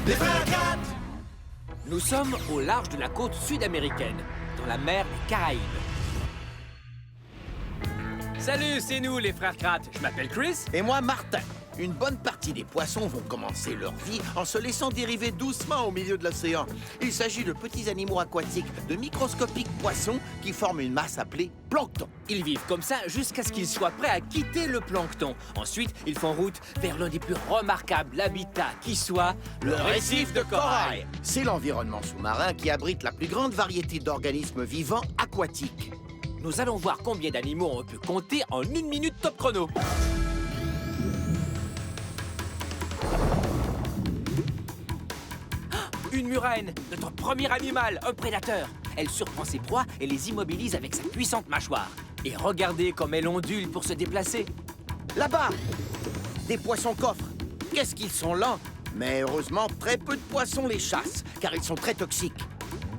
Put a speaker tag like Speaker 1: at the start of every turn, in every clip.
Speaker 1: Les frères Cat.
Speaker 2: Nous sommes au large de la côte sud-américaine, dans la mer des Caraïbes. Salut, c'est nous, les frères Kratt. Je m'appelle Chris.
Speaker 3: Et moi, Martin. Une bonne partie des poissons vont commencer leur vie en se laissant dériver doucement au milieu de l'océan. Il s'agit de petits animaux aquatiques, de microscopiques poissons qui forment une masse appelée plancton.
Speaker 2: Ils vivent comme ça jusqu'à ce qu'ils soient prêts à quitter le plancton. Ensuite, ils font route vers l'un des plus remarquables habitats qui soit le récif de corail.
Speaker 3: C'est l'environnement sous-marin qui abrite la plus grande variété d'organismes vivants aquatiques.
Speaker 2: Nous allons voir combien d'animaux on peut compter en 1 minute top chrono. Une murène, notre premier animal, un prédateur. Elle surprend ses proies et les immobilise avec sa puissante mâchoire. Et regardez comme elle ondule pour se déplacer.
Speaker 3: Là-bas, des poissons-coffres. Qu'est-ce qu'ils sont lents? Mais heureusement, très peu de poissons les chassent, car ils sont très toxiques.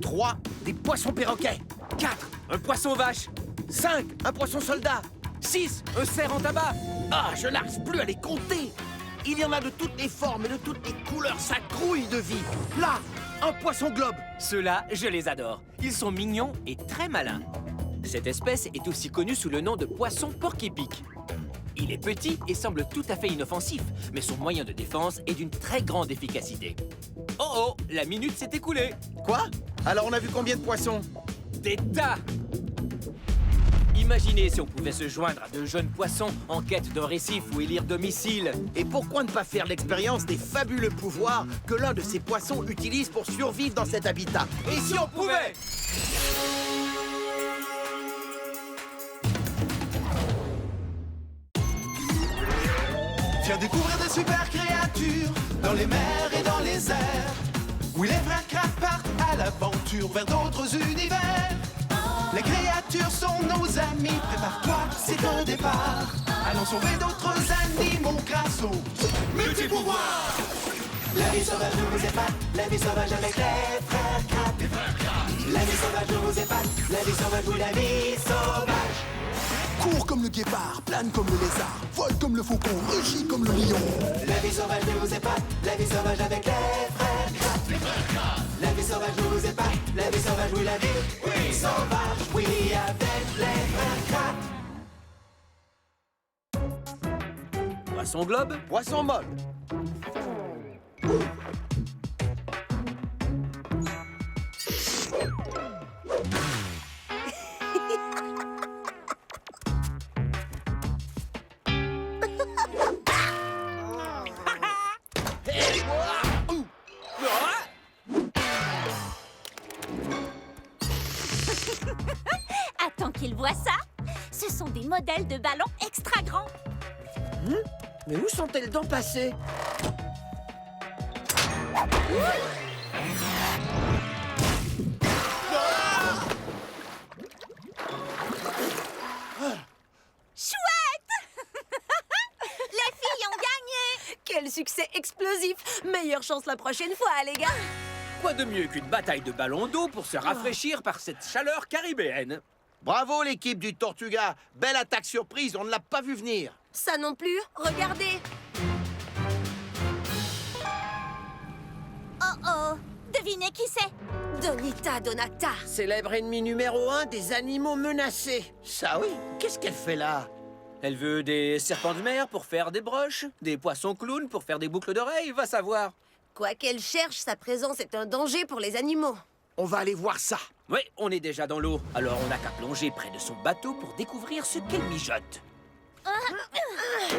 Speaker 3: 3, des poissons-perroquets.
Speaker 2: 4, un poisson-vache.
Speaker 3: 5, un poisson-soldat.
Speaker 2: 6, un cerf en tabac.
Speaker 3: Ah, je n'arrive plus à les compter. Il y en a de toutes les formes et de toutes les couleurs, ça grouille de vie. Là, un poisson-globe.
Speaker 2: Ceux-là, je les adore. Ils sont mignons et très malins. Cette espèce est aussi connue sous le nom de poisson porc-épic. Il est petit et semble tout à fait inoffensif, mais son moyen de défense est d'une très grande efficacité. Oh oh, la minute s'est écoulée.
Speaker 3: Quoi? Alors on a vu combien de poissons?
Speaker 2: Des tas! Imaginez si on pouvait se joindre à de jeunes poissons en quête d'un récif où élire domicile.
Speaker 3: Et pourquoi ne pas faire l'expérience des fabuleux pouvoirs que l'un de ces poissons utilise pour survivre dans cet habitat?
Speaker 2: Et si on pouvait?
Speaker 1: Viens découvrir des super créatures dans les mers et dans les airs. Oui, les frères Kratt partent à l'aventure vers d'autres univers. Les créatures sont nos amis, prépare-toi, c'est un départ. Allons sauver d'autres animaux grâce aux multi-pouvoirs. La vie sauvage nous épate, la vie sauvage avec les frères Kratt. La vie sauvage nous épate, la vie sauvage, oui, la vie sauvage.
Speaker 4: Cours comme le guépard, plane comme le lézard, vole comme le faucon, rugit comme le lion.
Speaker 1: La vie sauvage nous épate, la vie sauvage avec les frères Kratt. La vie sauvage nous épate, la vie sauvage, oui, la vie sauvage, oui, avec les frères Kratt.
Speaker 2: Poisson globe?
Speaker 3: Poisson mode.
Speaker 5: Attends qu'ils voient ça. Ce sont des modèles de ballons extra grands.
Speaker 3: Mais où sont-elles donc passées?
Speaker 5: Chouette! Les filles ont gagné!
Speaker 6: Quel succès explosif! Meilleure chance la prochaine fois, les gars!
Speaker 2: Quoi de mieux qu'une bataille de ballons d'eau pour se rafraîchir par cette chaleur caribéenne?
Speaker 3: Bravo l'équipe du Tortuga. Belle attaque surprise, on ne l'a pas vu venir.
Speaker 6: Ça non plus, regardez!
Speaker 5: Oh oh! Devinez qui c'est?
Speaker 6: Donita Donata!
Speaker 3: Célèbre ennemi numéro 1 des animaux menacés. Ça oui, qu'est-ce qu'elle fait là?
Speaker 2: Elle veut des serpents de mer pour faire des broches, des poissons clowns pour faire des boucles d'oreilles, va savoir.
Speaker 6: Quoi qu'elle cherche, sa présence est un danger pour les animaux.
Speaker 3: On va aller voir ça.
Speaker 2: Oui, on est déjà dans l'eau, alors on n'a qu'à plonger près de son bateau pour découvrir ce qu'elle mijote.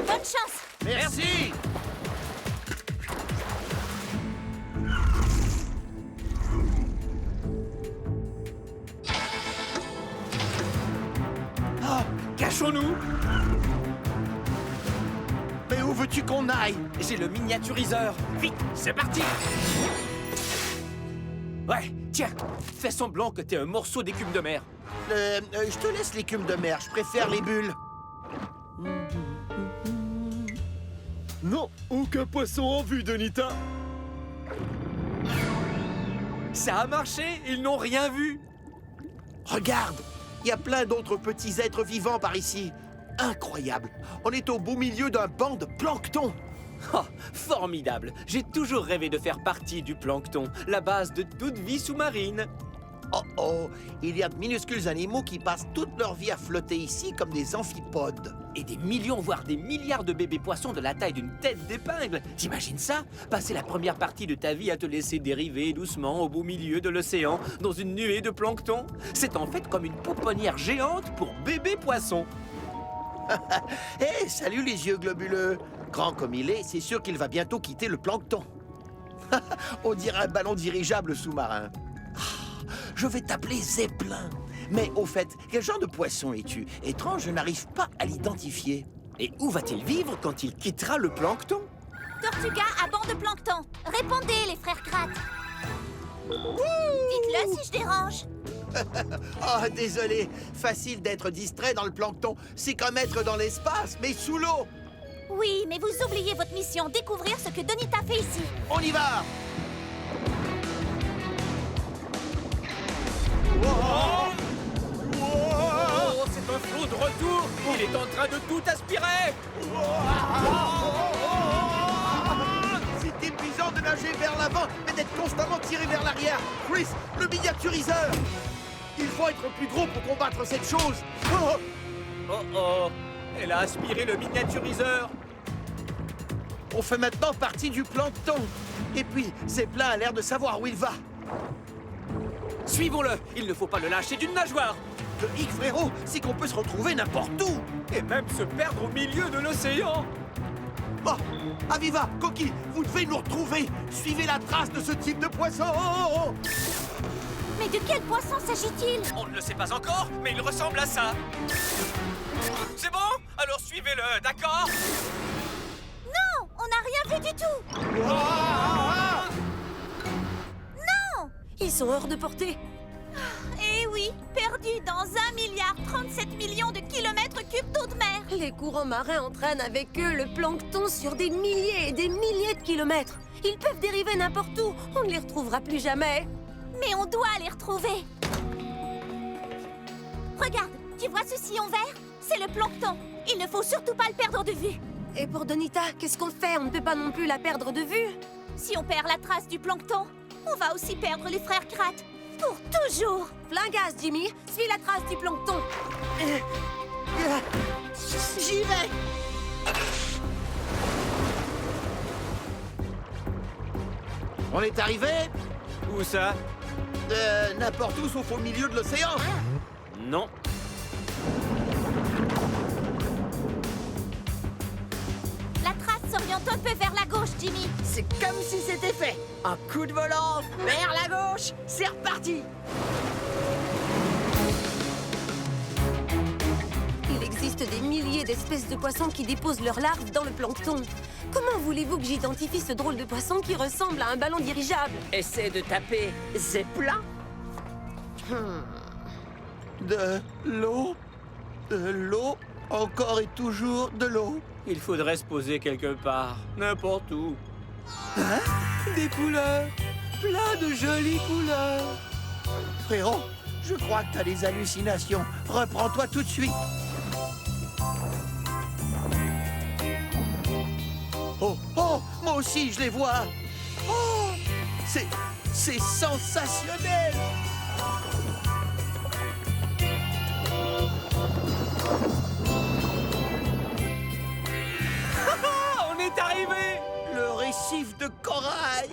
Speaker 5: Bonne chance!
Speaker 3: Merci.
Speaker 2: Cachons-nous!
Speaker 3: Mais où veux-tu qu'on aille?
Speaker 2: J'ai le miniaturiseur. Vite, c'est parti! Ouais, tiens, fais semblant que t'es un morceau d'écume de mer.
Speaker 3: Je te laisse l'écume de mer, je préfère les bulles.
Speaker 7: Non, aucun poisson en vue, Donita.
Speaker 2: Ça a marché, ils n'ont rien vu.
Speaker 3: Regarde, il y a plein d'autres petits êtres vivants par ici. Incroyable, on est au beau milieu d'un banc de plancton.
Speaker 2: Oh, formidable! J'ai toujours rêvé de faire partie du plancton, la base de toute vie sous-marine.
Speaker 3: Oh oh, il y a de minuscules animaux qui passent toute leur vie à flotter ici comme des amphipodes.
Speaker 2: Et des millions, voire des milliards de bébés poissons de la taille d'une tête d'épingle. T'imagines ça? Passer la première partie de ta vie à te laisser dériver doucement au beau milieu de l'océan, dans une nuée de plancton. C'est en fait comme une pouponnière géante pour bébés poissons.
Speaker 3: Hé, salut les yeux globuleux. Grand comme il est, c'est sûr qu'il va bientôt quitter le plancton. On dirait un ballon dirigeable sous-marin. Je vais t'appeler Zeppelin. Mais au fait, quel genre de poisson es-tu? Étrange, je n'arrive pas à l'identifier.
Speaker 2: Et où va-t-il vivre quand il quittera le plancton?
Speaker 5: Tortuga à banc de plancton. Répondez, les frères Kratt. Dites-le si je dérange.
Speaker 3: Oh, désolé. Facile d'être distrait dans le plancton. C'est comme être dans l'espace, mais sous l'eau.
Speaker 5: Oui, mais vous oubliez votre mission, découvrir ce que Donita fait ici.
Speaker 3: On y va!
Speaker 2: Oh, c'est un flot de retour! Il est en train de tout aspirer!
Speaker 3: C'est épuisant de nager vers l'avant, mais d'être constamment tiré vers l'arrière. Chris, le miniaturiseur! Il faut être plus gros pour combattre cette chose. Oh!
Speaker 2: Oh oh! Elle a aspiré le miniaturiseur!
Speaker 3: On fait maintenant partie du plancton. Et puis, Zeppelin a l'air de savoir où il va.
Speaker 2: Suivons-le! Il ne faut pas le lâcher d'une nageoire!
Speaker 3: Le hic, frérot, c'est qu'on peut se retrouver n'importe où.
Speaker 2: Et même se perdre au milieu de l'océan!
Speaker 3: Oh, Aviva, Coquille, vous devez nous retrouver. Suivez la trace de ce type de poisson.
Speaker 5: Mais de quel poisson s'agit-il?
Speaker 2: On ne le sait pas encore, mais il ressemble à ça! C'est bon? Alors suivez-le, d'accord?
Speaker 5: Non, on n'a rien vu du tout. Non!
Speaker 6: Ils sont hors de portée.
Speaker 5: Eh oui, perdu dans 1,37 milliard de kilomètres cubes d'eau de mer.
Speaker 6: Les courants marins entraînent avec eux le plancton sur des milliers et des milliers de kilomètres. Ils peuvent dériver n'importe où. On ne les retrouvera plus jamais.
Speaker 5: Mais on doit les retrouver. Regarde, tu vois ce sillon vert? C'est le plancton. Il ne faut surtout pas le perdre de vue.
Speaker 6: Et pour Donita, qu'est-ce qu'on fait? On ne peut pas non plus la perdre de vue.
Speaker 5: Si on perd la trace du plancton, on va aussi perdre les frères Kratt. Pour toujours.
Speaker 6: Flingasse, Jimmy. Suis la trace du plancton.
Speaker 3: J'y vais. On est arrivé?
Speaker 2: Où ça?
Speaker 3: N'importe où sauf au milieu de l'océan.
Speaker 2: Non.
Speaker 5: La trace s'oriente un peu vers la gauche, Jimmy.
Speaker 8: C'est comme si c'était fait. Un coup de volant vers la gauche, c'est reparti.
Speaker 6: Il existe des milliers d'espèces de poissons qui déposent leurs larves dans le plancton. Comment voulez-vous que j'identifie ce drôle de poisson qui ressemble à un ballon dirigeable?
Speaker 8: Essaie de taper Zeppelin.
Speaker 3: De l'eau. De l'eau. Encore et toujours de l'eau.
Speaker 2: Il faudrait se poser quelque part, n'importe où. Hein? Des couleurs! Plein de jolies couleurs!
Speaker 3: Frérot, je crois que t'as des hallucinations. Reprends-toi tout de suite. Oh, oh, moi aussi je les vois. Oh, c'est sensationnel.
Speaker 2: On est arrivé!
Speaker 3: Le récif de corail.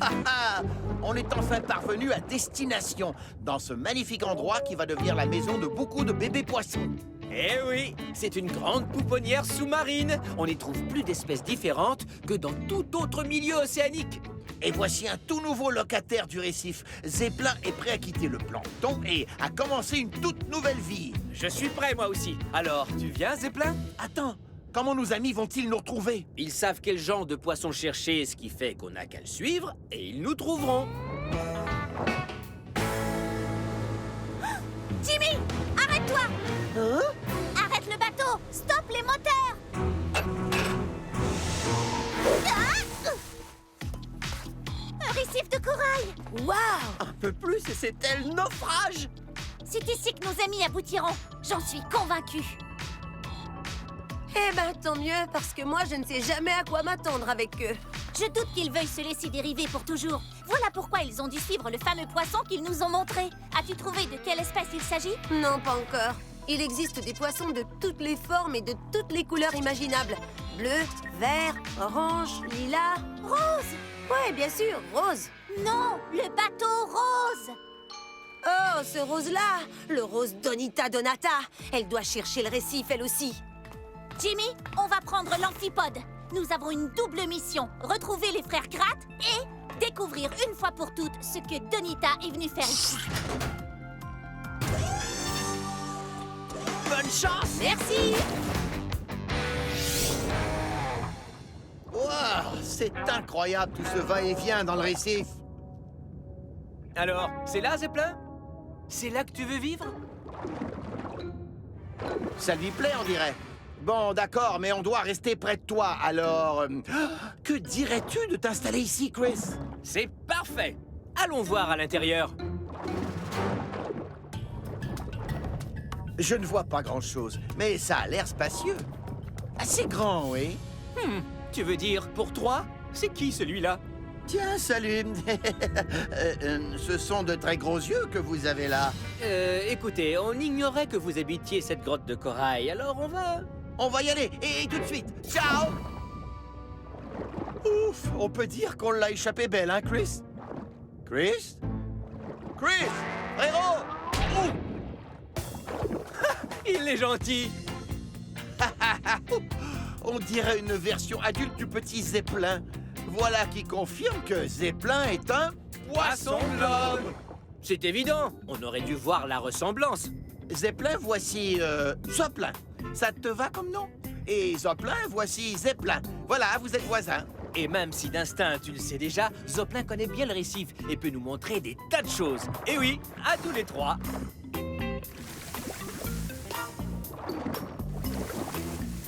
Speaker 3: Ha, ha. On est enfin parvenu à destination, dans ce magnifique endroit qui va devenir la maison de beaucoup de bébés poissons.
Speaker 2: Eh oui, c'est une grande pouponnière sous-marine. On y trouve plus d'espèces différentes que dans tout autre milieu océanique.
Speaker 3: Et voici un tout nouveau locataire du récif. Zeppelin est prêt à quitter le plancton et à commencer une toute nouvelle vie.
Speaker 2: Je suis prêt, moi aussi. Alors, tu viens, Zeppelin?
Speaker 3: Attends, comment nos amis vont-ils nous retrouver?
Speaker 2: Ils savent quel genre de poisson chercher, ce qui fait qu'on n'a qu'à le suivre, et ils nous trouveront.
Speaker 5: Jimmy, arrête-toi!
Speaker 8: Hein?
Speaker 5: Arrête le bateau! Stop les moteurs! Ah! Un récif de corail!
Speaker 6: Waouh!
Speaker 8: Un peu plus et c'était le naufrage.
Speaker 5: C'est ici que nos amis aboutiront. J'en suis convaincue.
Speaker 6: Eh ben, tant mieux, parce que moi, je ne sais jamais à quoi m'attendre avec eux.
Speaker 5: Je doute qu'ils veuillent se laisser dériver pour toujours. Voilà pourquoi ils ont dû suivre le fameux poisson qu'ils nous ont montré. As-tu trouvé de quelle espèce il s'agit?
Speaker 6: Non, pas encore. Il existe des poissons de toutes les formes et de toutes les couleurs imaginables. Bleu, vert, orange, lilas...
Speaker 5: Rose!
Speaker 6: Ouais, bien sûr, rose.
Speaker 5: Non, le bateau rose!
Speaker 6: Oh, ce rose-là, le rose Donita Donata. Elle doit chercher le récif, elle aussi.
Speaker 5: Jimmy, on va prendre l'amphipode. Nous avons une double mission. Retrouver les frères Gratt et découvrir une fois pour toutes ce que Donita est venue faire ici.
Speaker 8: Bonne chance!
Speaker 5: Merci!
Speaker 3: Wow, c'est incroyable tout ce va-et-vient dans le récif.
Speaker 2: Alors, c'est là, Zeppelin? C'est là que tu veux vivre?
Speaker 3: Ça lui plaît, on dirait. Bon, d'accord, mais on doit rester près de toi, alors... que dirais-tu de t'installer ici, Chris?
Speaker 2: C'est parfait! Allons voir à l'intérieur.
Speaker 3: Je ne vois pas grand-chose, mais ça a l'air spacieux. Assez grand, oui.
Speaker 2: Tu veux dire pour 3? C'est qui celui-là?
Speaker 3: Tiens, salut. Ce sont de très gros yeux que vous avez là.
Speaker 2: Écoutez, on ignorait que vous habitiez cette grotte de corail, alors on va...
Speaker 3: On va y aller, et tout de suite. Ciao! Ouf, on peut dire qu'on l'a échappé belle, hein, Chris? Chris? Chris! Frérot! Ouh!
Speaker 2: Il est gentil!
Speaker 3: On dirait une version adulte du petit Zeppelin. Voilà qui confirme que Zeppelin est un poisson globe.
Speaker 2: C'est évident, on aurait dû voir la ressemblance.
Speaker 3: Zeppelin, voici Zoplin. Ça te va comme nom? Et Zoplin, voici Zeppelin. Voilà, vous êtes voisins.
Speaker 2: Et même si d'instinct tu le sais déjà, Zoplin connaît bien le récif et peut nous montrer des tas de choses. Et oui, à tous les 3.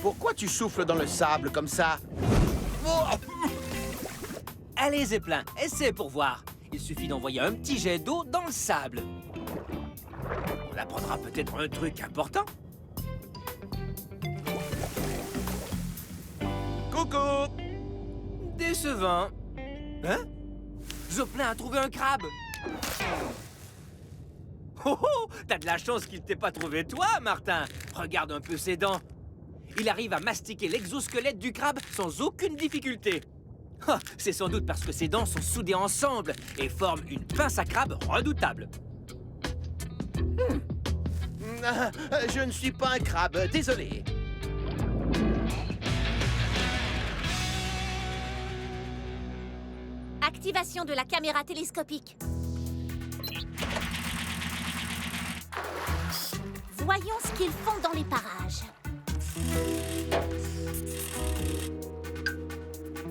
Speaker 3: Pourquoi tu souffles dans le sable comme ça? Oh!
Speaker 2: Allez, Zeppelin, essaie pour voir. Il suffit d'envoyer un petit jet d'eau dans le sable. On apprendra peut-être un truc important.
Speaker 3: Coucou!
Speaker 2: Décevant. Hein? Zoplin a trouvé un crabe. Oh oh! T'as de la chance qu'il t'ait pas trouvé toi, Martin. Regarde un peu ses dents. Il arrive à mastiquer l'exosquelette du crabe sans aucune difficulté. Ah, c'est sans doute parce que ses dents sont soudées ensemble et forment une pince à crabe redoutable.
Speaker 3: Je ne suis pas un crabe, désolé.
Speaker 5: Activation de la caméra télescopique. Voyons ce qu'ils font dans les parages.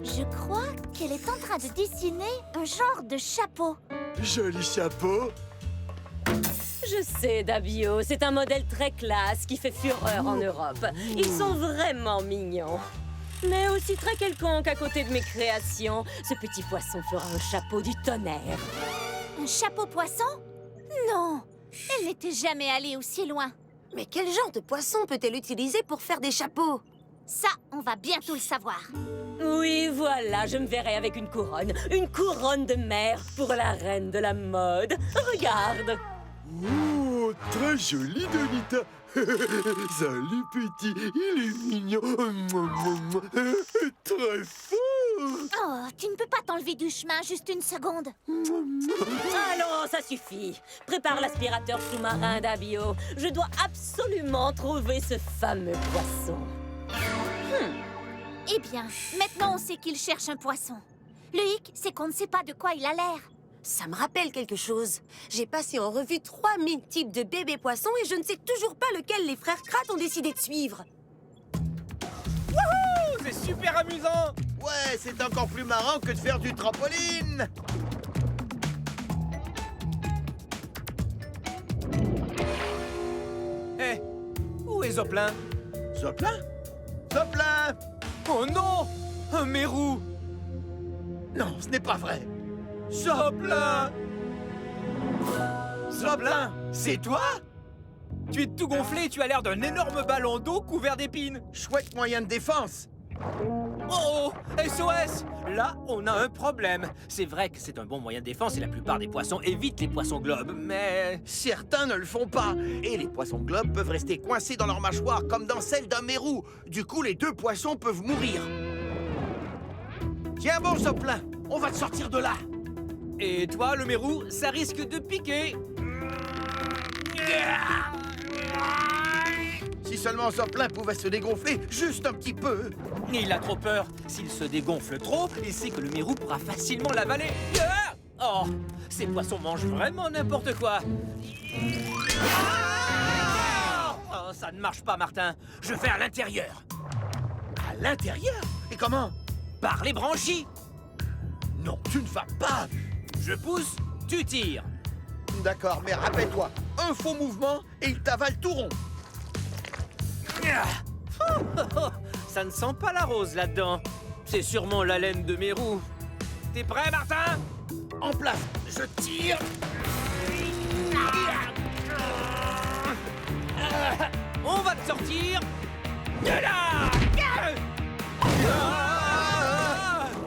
Speaker 5: Je crois qu'elle est en train de dessiner un genre de chapeau.
Speaker 7: Joli chapeau.
Speaker 9: Je sais, Dabio, c'est un modèle très classe qui fait fureur en Europe. Ils sont vraiment mignons. Mais aussi très quelconque à côté de mes créations. Ce petit poisson fera un chapeau du tonnerre.
Speaker 5: Un chapeau poisson? Non, elle n'était jamais allée aussi loin.
Speaker 6: Mais quel genre de poisson peut-elle utiliser pour faire des chapeaux?
Speaker 5: Ça, on va bientôt le savoir.
Speaker 9: Oui, voilà, je me verrai avec une couronne. Une couronne de mer pour la reine de la mode. Regarde.
Speaker 7: Oh, très joli, Donita. Salut, petit. Il est mignon. Très fort.
Speaker 5: Oh, tu ne peux pas t'enlever du chemin juste une seconde.
Speaker 9: Allons, ça suffit. Prépare l'aspirateur sous-marin, Dabio. Je dois absolument trouver ce fameux poisson.
Speaker 5: Eh bien, maintenant on sait qu'il cherche un poisson. Le hic, c'est qu'on ne sait pas de quoi il a l'air.
Speaker 6: Ça me rappelle quelque chose. J'ai passé en revue 3000 types de bébés poissons et je ne sais toujours pas lequel les frères Gratt ont décidé de suivre.
Speaker 2: Wouhou! C'est super amusant!
Speaker 3: Ouais, c'est encore plus marrant que de faire du trampoline.
Speaker 2: Hé, où est Zoplin?
Speaker 3: Zoplin? Zoplin!
Speaker 2: Oh non! Un mérou!
Speaker 3: Non, ce n'est pas vrai.
Speaker 2: Zoplin!
Speaker 3: Zoplin, c'est toi?
Speaker 2: Tu es tout gonflé et tu as l'air d'un énorme ballon d'eau couvert d'épines.
Speaker 3: Chouette moyen de défense.
Speaker 2: Oh, SOS! Là, on a un problème. C'est vrai que c'est un bon moyen de défense et la plupart des poissons évitent les poissons globes, mais...
Speaker 3: Certains ne le font pas. Et les poissons globes peuvent rester coincés dans leur mâchoire comme dans celle d'un mérou. Du coup, les deux poissons peuvent mourir. Tiens bon, Zoplin, on va te sortir de là.
Speaker 2: Et toi, le mérou, ça risque de piquer.
Speaker 3: Si seulement Zoplin pouvait se dégonfler juste un petit peu.
Speaker 2: Il a trop peur. S'il se dégonfle trop, il sait que le mérou pourra facilement l'avaler. Oh, ces poissons mangent vraiment n'importe quoi. Oh, ça ne marche pas, Martin. Je vais à l'intérieur.
Speaker 3: À l'intérieur? Et comment?
Speaker 2: Par les branchies.
Speaker 3: Non, tu ne vas pas.
Speaker 2: Je pousse, tu tires.
Speaker 3: D'accord, mais rappelle-toi, un faux mouvement et il t'avale tout rond.
Speaker 2: Ça ne sent pas la rose là-dedans. C'est sûrement la laine de Mérou. T'es prêt, Martin?
Speaker 3: En place, je tire.
Speaker 2: On va te sortir de là.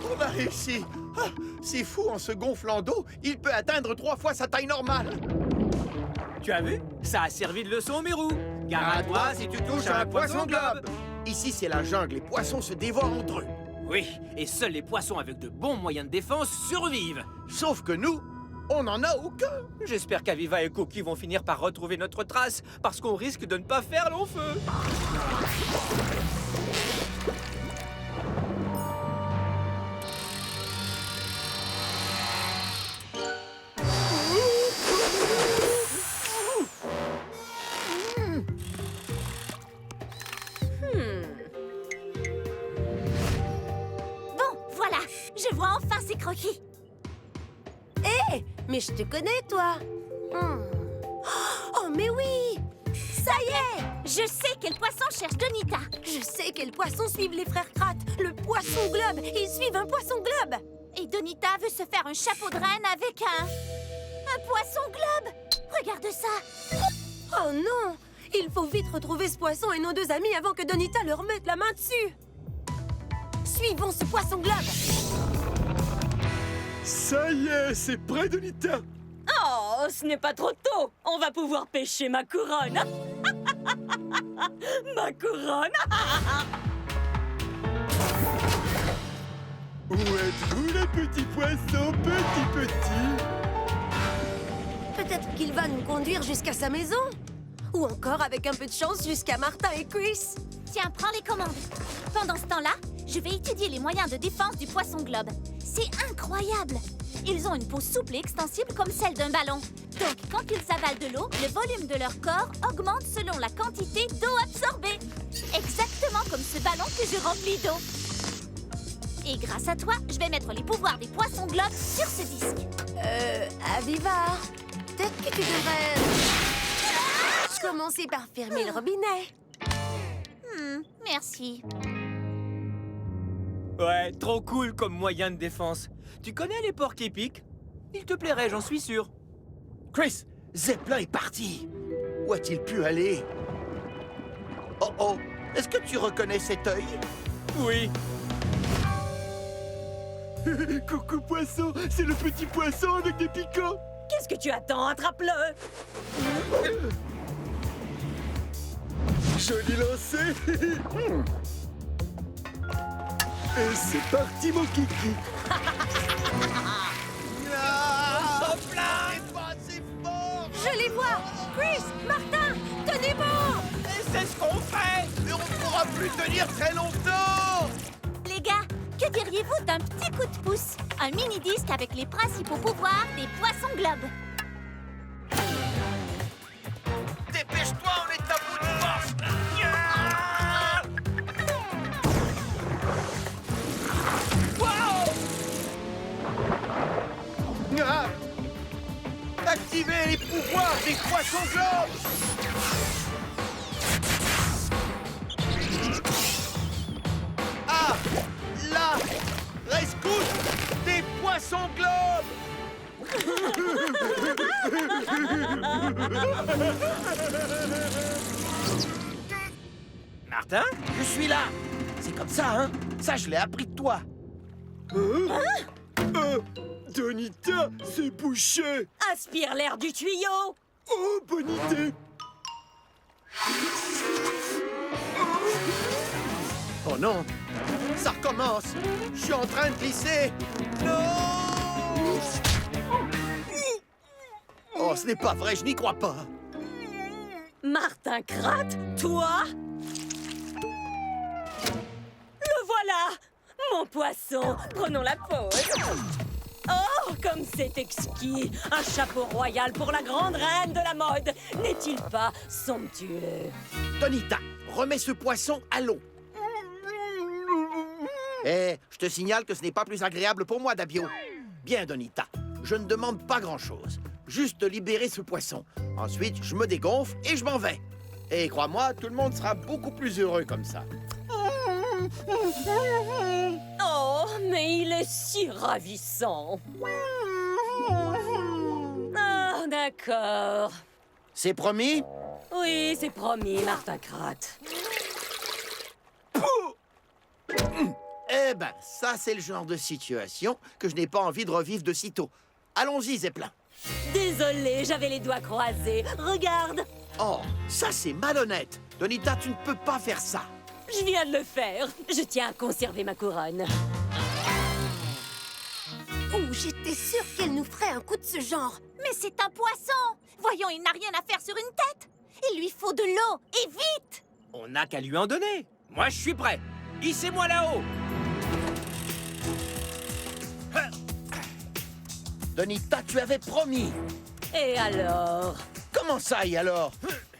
Speaker 3: On a réussi. Ah, c'est fou, en se gonflant d'eau, il peut atteindre 3 fois sa taille normale.
Speaker 2: Tu as vu? Ça a servi de leçon au Mérou. Gare à toi si tu touches à un poisson globe.
Speaker 3: Ici, c'est la jungle, les poissons se dévorent entre eux.
Speaker 2: Oui, et seuls les poissons avec de bons moyens de défense survivent.
Speaker 3: Sauf que nous, on n'en a aucun.
Speaker 2: J'espère qu'Aviva et Cookie vont finir par retrouver notre trace, parce qu'on risque de ne pas faire long feu.
Speaker 5: Je vois enfin ces croquis.
Speaker 6: Hé, mais je te connais, toi. Oh, mais oui! Ça y est!
Speaker 5: Je sais quel poisson cherche Donita.
Speaker 6: Je sais quels poissons suivent les frères Kratt. Le poisson globe. Ils suivent un poisson globe.
Speaker 5: Et Donita veut se faire un chapeau de reine avec un poisson globe. Regarde ça.
Speaker 6: Oh non! Il faut vite retrouver ce poisson et nos deux amis avant que Donita leur mette la main dessus. Suivons ce poisson globe.
Speaker 7: Ça y est, c'est prêt, Donita.
Speaker 9: Oh, ce n'est pas trop tôt. On va pouvoir pêcher ma couronne. Ma couronne.
Speaker 7: Où êtes-vous, les petits poissons, petits?
Speaker 6: Peut-être qu'il va nous conduire jusqu'à sa maison. Ou encore, avec un peu de chance, jusqu'à Martin et Chris.
Speaker 5: Tiens, prends les commandes. Pendant ce temps-là, je vais étudier les moyens de défense du poisson globe. C'est incroyable! Ils ont une peau souple et extensible comme celle d'un ballon. Donc, quand ils avalent de l'eau, le volume de leur corps augmente selon la quantité d'eau absorbée. Exactement comme ce ballon que je remplis d'eau. Et grâce à toi, je vais mettre les pouvoirs des poissons globes sur ce disque.
Speaker 6: Aviva, peut-être que tu devrais commencer par fermer le robinet.
Speaker 5: Merci.
Speaker 2: Ouais, trop cool comme moyen de défense. Tu connais les porcs épiques? Il te plairait, j'en suis sûr.
Speaker 3: Chris, Zeppelin est parti. Où a-t-il pu aller? Oh oh, est-ce que tu reconnais cet œil?
Speaker 2: Oui.
Speaker 7: Coucou poisson, c'est le petit poisson avec des piquants.
Speaker 9: Qu'est-ce que tu attends? Attrape-le.
Speaker 7: Joli lancé. Et c'est parti, mon kiki.
Speaker 6: Je les vois! Chris, Martin, tenez bon!
Speaker 3: C'est ce qu'on fait. Mais on ne pourra plus tenir très longtemps.
Speaker 5: Les gars, que diriez-vous d'un petit coup de pouce? Un mini-disque avec les principaux pouvoirs des poissons globes.
Speaker 3: Dépêche-toi, on est à bout de force. Ah! Activez les pouvoirs des poissons globes. Ah! La rescousse des poissons globes.
Speaker 2: Martin?
Speaker 3: Je suis là. C'est comme ça, hein? Ça, je l'ai appris de toi.
Speaker 7: Donita, c'est bouché.
Speaker 9: Aspire l'air du tuyau.
Speaker 7: Oh, bonne idée.
Speaker 3: Oh non! Ça recommence! Je suis en train de glisser! Non! Oh, ce n'est pas vrai, je n'y crois pas!
Speaker 9: Martin Kratt, toi? Le voilà! Mon poisson! Prenons la pause. Oh, comme c'est exquis! Un chapeau royal pour la grande reine de la mode! N'est-il pas somptueux?
Speaker 3: Donita, remets ce poisson à l'eau. Eh, je te signale que ce n'est pas plus agréable pour moi, Dabio. Bien, Donita, je ne demande pas grand-chose. Juste libérer ce poisson. Ensuite, je me dégonfle et je m'en vais. Et crois-moi, tout le monde sera beaucoup plus heureux comme ça.
Speaker 9: Oh, mais il est si ravissant! Ah, d'accord.
Speaker 3: C'est promis?
Speaker 9: Oui, c'est promis, Martin Kratt.
Speaker 3: Eh ben, ça, c'est le genre de situation que je n'ai pas envie de revivre de sitôt. Allons-y, Zeppelin.
Speaker 9: Désolée, j'avais les doigts croisés. Regarde,
Speaker 3: Oh, ça, c'est malhonnête. Donita, tu ne peux pas faire ça.
Speaker 9: je viens de le faire. Je tiens à conserver ma couronne.
Speaker 6: Oh, j'étais sûre qu'elle nous ferait un coup de ce genre.
Speaker 5: Mais c'est un poisson! Voyons, il n'a rien à faire sur une tête! Il lui faut de l'eau, et vite!
Speaker 2: On n'a qu'à lui en donner. Moi, je suis prêt. Hissez-moi là-haut.
Speaker 3: Donita, tu avais promis.
Speaker 9: Et alors?
Speaker 3: Comment ça, et alors?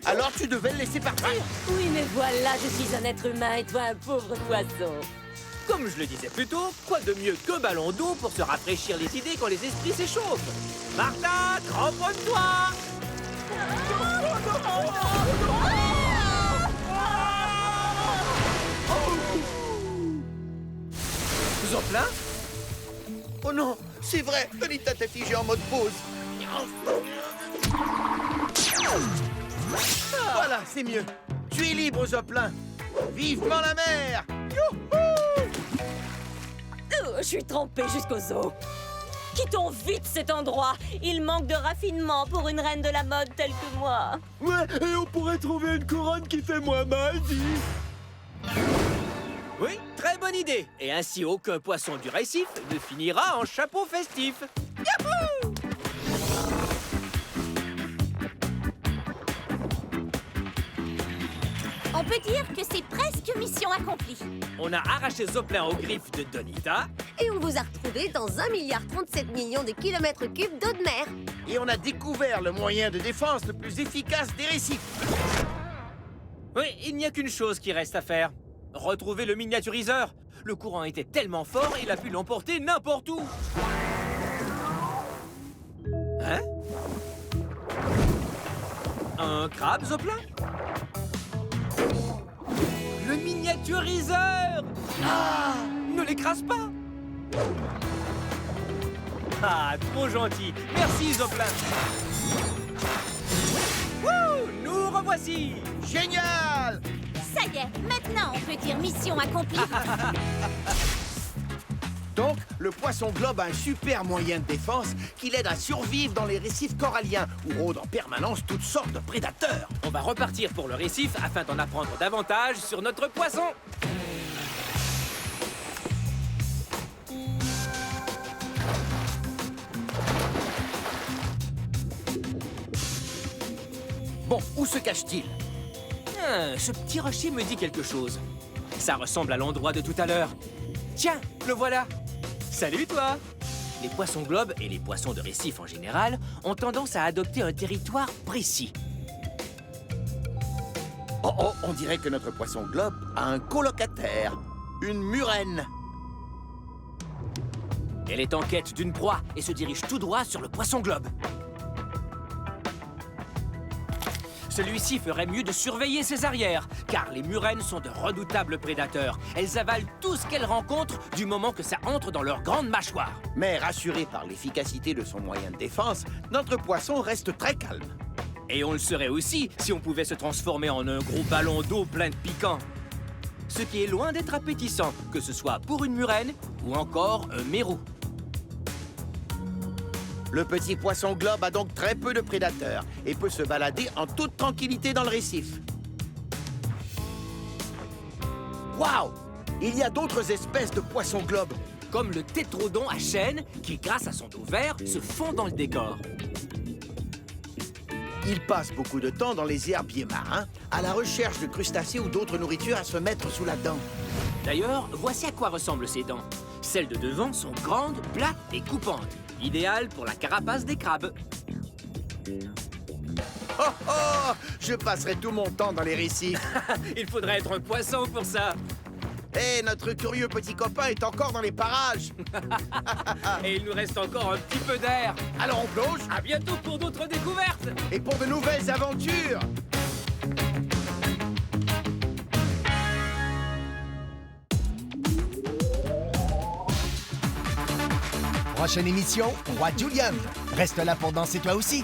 Speaker 3: Alors tu devais le laisser partir?
Speaker 9: Oui, mais voilà, je suis un être humain et toi un pauvre poisson.
Speaker 2: Comme je le disais plus tôt, quoi de mieux qu'un ballon d'eau pour se rafraîchir les idées quand les esprits s'échauffent? Martha, cramponne-toi! Zoplin?
Speaker 3: Oh non, c'est vrai, Donita t'est figée en mode pause. Voilà, c'est mieux. Tu es libre, Zoplin. Vivement la mer!
Speaker 9: Je suis trempée jusqu'aux os. Quittons vite cet endroit. Il manque de raffinement pour une reine de la mode telle que moi.
Speaker 7: Ouais, et on pourrait trouver une couronne qui fait moins mal, dis.
Speaker 2: Oui, très bonne idée. Et ainsi, aucun poisson du récif ne finira en chapeau festif. Yahoo!
Speaker 5: On peut dire que c'est presque mission accomplie.
Speaker 2: On a arraché Zoplin aux griffes de Donita.
Speaker 6: Et on vous a retrouvé dans 1,37 milliard de kilomètres cubes d'eau de mer.
Speaker 3: Et on a découvert le moyen de défense le plus efficace des récifs.
Speaker 2: Oui, il n'y a qu'une chose qui reste à faire. Retrouver le miniaturiseur. Le courant était tellement fort, il a pu l'emporter n'importe où. Hein? Un crabe, Zoplin? Le miniaturiseur! Ah! Ne l'écrase pas! Ah, trop gentil! Merci, Zoplin! Wouh! Nous revoici!
Speaker 3: Génial!
Speaker 5: Ça y est, maintenant on peut dire mission accomplie.
Speaker 3: Donc, le poisson globe a un super moyen de défense qui l'aide à survivre dans les récifs coralliens où rôdent en permanence toutes sortes de prédateurs.
Speaker 2: On va repartir pour le récif afin d'en apprendre davantage sur notre poisson.
Speaker 3: Bon, où se cache-t-il?
Speaker 2: Ce petit rocher me dit quelque chose. Ça ressemble à l'endroit de tout à l'heure. Tiens, le voilà. Salut, toi. Les poissons globes et les poissons de récif en général ont tendance à adopter un territoire précis.
Speaker 3: Oh oh, on dirait que notre poisson globe a un colocataire, une murène.
Speaker 2: Elle est en quête d'une proie et se dirige tout droit sur le poisson globe. Celui-ci ferait mieux de surveiller ses arrières, car les murènes sont de redoutables prédateurs. Elles avalent tout ce qu'elles rencontrent du moment que ça entre dans leur grande mâchoire.
Speaker 3: Mais rassuré par l'efficacité de son moyen de défense, notre poisson reste très calme.
Speaker 2: Et on le serait aussi si on pouvait se transformer en un gros ballon d'eau plein de piquants. Ce qui est loin d'être appétissant, que ce soit pour une murène ou encore un mérou.
Speaker 3: Le petit poisson globe a donc très peu de prédateurs et peut se balader en toute tranquillité dans le récif. Waouh! Il y a d'autres espèces de poissons globes.
Speaker 2: Comme le tétrodon à chaîne, qui, grâce à son dos vert, se fond dans le décor.
Speaker 3: Il passe beaucoup de temps dans les herbiers marins, à la recherche de crustacés ou d'autres nourritures à se mettre sous la dent.
Speaker 2: D'ailleurs, voici à quoi ressemblent ses dents. Celles de devant sont grandes, plates et coupantes. Idéales pour la carapace des crabes.
Speaker 3: Oh oh! Je passerai tout mon temps dans les récifs.
Speaker 2: Il faudrait être un poisson pour ça.
Speaker 3: Hé, notre curieux petit copain est encore dans les parages.
Speaker 2: Et il nous reste encore un petit peu d'air.
Speaker 3: Alors on plonge
Speaker 2: À bientôt pour d'autres découvertes.
Speaker 3: et pour de nouvelles aventures.
Speaker 10: Prochaine émission, Roi Julian. Reste là pour danser toi aussi.